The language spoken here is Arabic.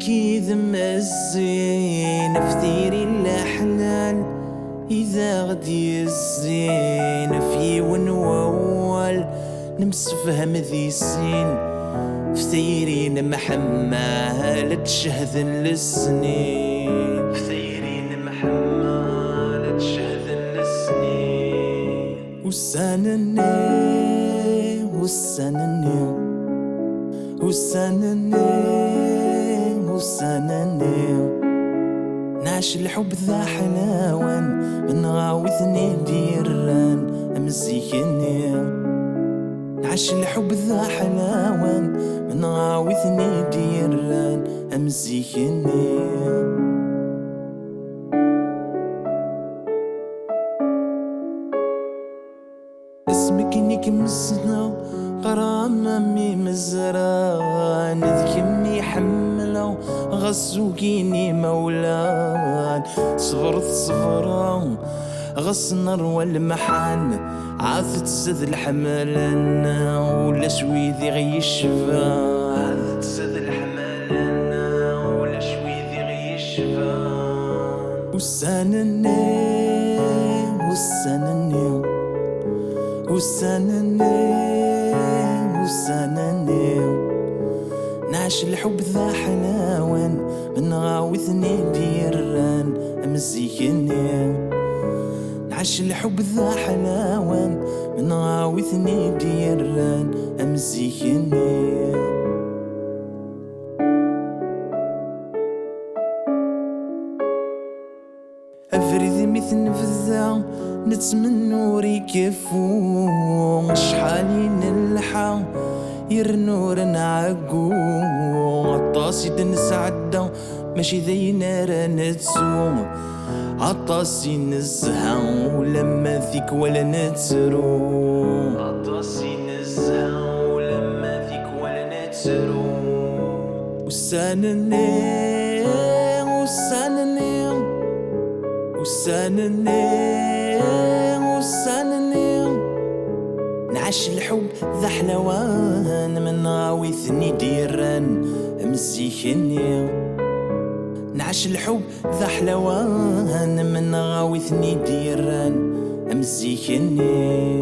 كي ذم الزين فتيري الأحلال إذا غدي الزين في ونوال نمسفهم ذي السين فتيرين محمالة شهد للسنين فتيرين محمالة شهد للسنين وسنني وسنني وسنني نعيش الحب ذا حلاوان من غاوثني ديران أمزيكني نعيش الحب ذا حلاوان من غاوثني ديران أمزيكني اسمك انك مسنا قرام امي مزران ذكمي حملو غسوكيني مولان صفران غص النار والمحان عاثت زاد الحملان ولا شويذي غيشفى عاثت زاد الحملان ولا شويذي غيشفى وسنني نعيش الحب ذا حلاوان من غاوثني ديران أمزيكني نعيش الحب ذا حلاوان من غاوثني ديران أمزيكني أفرد مثل نفذا نتمنى ريكفو شحالين الحا يرنور نعقو عطاسي دنسعدا ماشي ذينا رانتسو عطاسي نزها ولما ذيك ولا نتسرو عطاسي نزها ولما ذيك ولا نتسرو وسنني نعيش الحب ذا حلوان من غاوثني ديران أمزيكني نعيش الحب ذا حلوان من غاوثني ديران أمزيكني